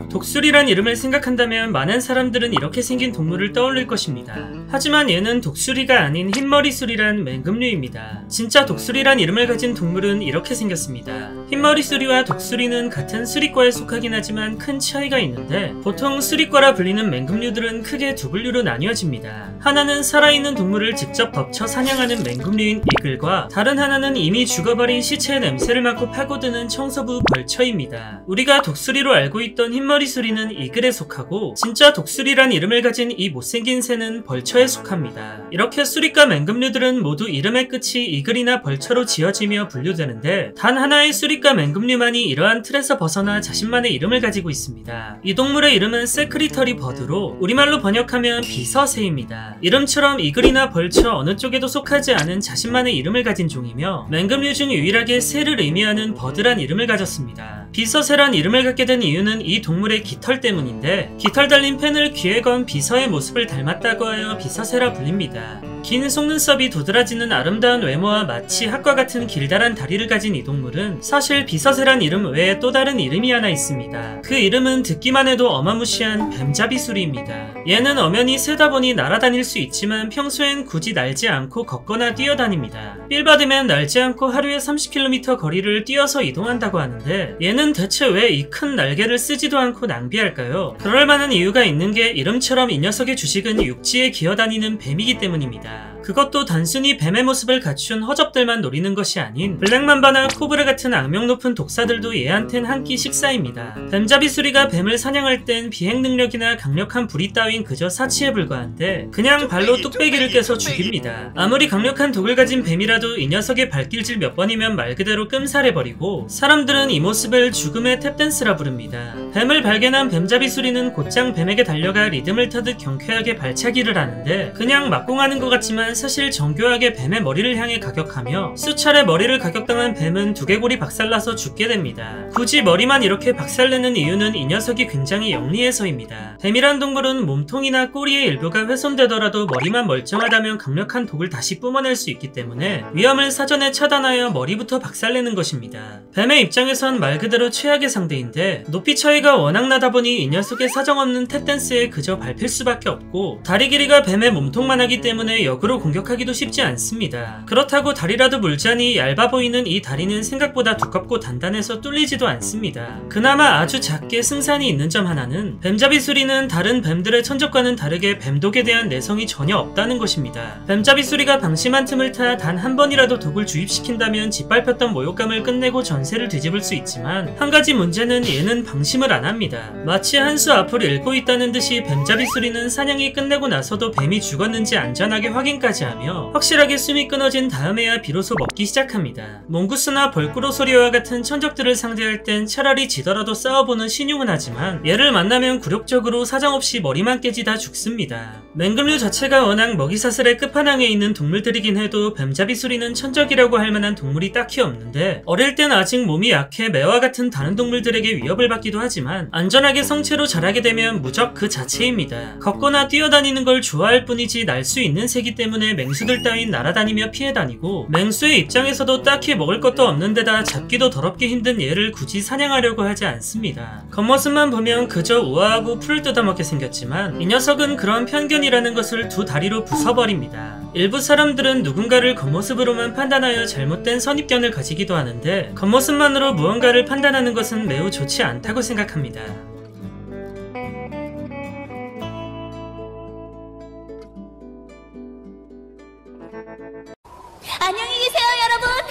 독수리란 이름을 생각한다면 많은 사람들은 이렇게 생긴 동물을 떠올릴 것입니다. 하지만 얘는 독수리가 아닌 흰머리수리란 맹금류입니다. 진짜 독수리란 이름을 가진 동물은 이렇게 생겼습니다. 흰머리수리와 독수리는 같은 수리과에 속하긴 하지만 큰 차이가 있는데, 보통 수리과라 불리는 맹금류들은 크게 두 분류로 나뉘어집니다. 하나는 살아있는 동물을 직접 덮쳐 사냥하는 맹금류인 이글과, 다른 하나는 이미 죽어버린 시체의 냄새를 맡고 파고드는 청소부 벌처입니다. 우리가 독수리로 알고 있던 흰머리수리는 이글에 속하고, 진짜 독수리란 이름을 가진 이 못생긴 새는 벌처에 속합니다. 이렇게 수리과 맹금류들은 모두 이름의 끝이 이글이나 벌처로 지어지며 분류되는데, 단 하나의 수리과 맹금류만이 이러한 틀에서 벗어나 자신만의 이름을 가지고 있습니다. 이 동물의 이름은 세크리터리 버드로 우리말로 번역하면 비서새입니다. 이름처럼 이글이나 벌처 어느 쪽에도 속하지 않은 자신만의 이름을 가진 종이며, 맹금류 중 유일하게 새를 의미하는 버드란 이름을 가졌습니다. 비서새란 이름을 갖게 된 이유는 이 동물의 깃털 때문인데, 깃털 달린 펜을 귀에 건 비서의 모습을 닮았다고 하여 비서새라 불립니다. 긴 속눈썹이 도드라지는 아름다운 외모와 마치 학과 같은 길다란 다리를 가진 이 동물은 사실 비서새란 이름 외에 또 다른 이름이 하나 있습니다. 그 이름은 듣기만 해도 어마무시한 뱀잡이수리입니다. 얘는 엄연히 새다 보니 날아다닐 수 있지만 평소엔 굳이 날지 않고 걷거나 뛰어다닙니다. 빌 받으면 날지 않고 하루에 30km 거리를 뛰어서 이동한다고 하는데, 얘는 대체 왜 이 큰 날개를 쓰지도 않고 낭비할까요? 그럴 만한 이유가 있는 게 이름처럼 이 녀석의 주식은 육지에 기어다니는 뱀이기 때문입니다. 그것도 단순히 뱀의 모습을 갖춘 허접들만 노리는 것이 아닌 블랙맘바나 코브라 같은 악명 높은 독사들도 얘한텐 한 끼 식사입니다. 뱀잡이수리가 뱀을 사냥할 땐 비행 능력이나 강력한 부리 따윈 그저 사치에 불과한데, 그냥 발로 뚝배기를 깨서 죽입니다. 아무리 강력한 독을 가진 뱀이라도 이 녀석의 발길질 몇 번이면 말 그대로 끔살해버리고, 사람들은 이 모습을 죽음의 탭댄스라 부릅니다. 뱀을 발견한 뱀잡이수리는 곧장 뱀에게 달려가 리듬을 타듯 경쾌하게 발차기를 하는데, 그냥 막공하는 것 같지만 사실 정교하게 뱀의 머리를 향해 가격하며, 수차례 머리를 가격당한 뱀은 두개골이 박살나서 죽게 됩니다. 굳이 머리만 이렇게 박살내는 이유는 이 녀석이 굉장히 영리해서입니다. 뱀이란 동물은 몸통이나 꼬리의 일부가 훼손되더라도 머리만 멀쩡하다면 강력한 독을 다시 뿜어낼 수 있기 때문에 위험을 사전에 차단하여 머리부터 박살내는 것입니다. 뱀의 입장에선 말 그대로 최악의 상대인데, 높이 차이가 워낙 나다 보니 이 녀석의 사정없는 탭댄스에 그저 밟힐 수밖에 없고, 다리 길이가 뱀의 몸통만 하기 때문에 역으로 공격하기도 쉽지 않습니다. 그렇다고 다리라도 물자니 얇아 보이는 이 다리는 생각보다 두껍고 단단해서 뚫리지도 않습니다. 그나마 아주 작게 승산이 있는 점 하나는, 뱀잡이수리는 다른 뱀들의 천적과는 다르게 뱀독에 대한 내성이 전혀 없다는 것입니다. 뱀잡이수리가 방심한 틈을 타 단 한 번이라도 독을 주입시킨다면 짓밟혔던 모욕감을 끝내고 전세를 뒤집을 수 있지만, 한 가지 문제는 얘는 방심을 안 합니다. 마치 한 수 앞을 읽고 있다는 듯이 뱀잡이수리는 사냥이 끝내고 나서도 뱀이 죽었는지 안전하게 확인까지 하며, 확실하게 숨이 끊어진 다음에야 비로소 먹기 시작합니다. 몽구스나 벌꾸로소리와 같은 천적들을 상대할 땐 차라리 지더라도 싸워보는 신용은 하지만, 얘를 만나면 굴욕적으로 사정없이 머리만 깨지다 죽습니다. 맹금류 자체가 워낙 먹이사슬의 끝판왕에 있는 동물들이긴 해도 뱀잡이수리는 천적이라고 할 만한 동물이 딱히 없는데, 어릴 땐 아직 몸이 약해 매와 같은 다른 동물들에게 위협을 받기도 하지만, 안전하게 성체로 자라게 되면 무적 그 자체입니다. 걷거나 뛰어다니는 걸 좋아할 뿐이지 날 수 있는 새기 때문에 맹수들 따윈 날아다니며 피해 다니고, 맹수의 입장에서도 딱히 먹을 것도 없는 데다 잡기도 더럽게 힘든 얘를 굳이 사냥하려고 하지 않습니다. 겉모습만 보면 그저 우아하고 풀을 뜯어먹게 생겼지만, 이 녀석은 그런 편견이라는 것을 두 다리로 부숴버립니다. 일부 사람들은 누군가를 겉모습으로만 판단하여 잘못된 선입견을 가지기도 하는데, 겉모습만으로 무언가를 판단하는 것은 매우 좋지 않다고 생각합니다. 안녕히 계세요, 여러분!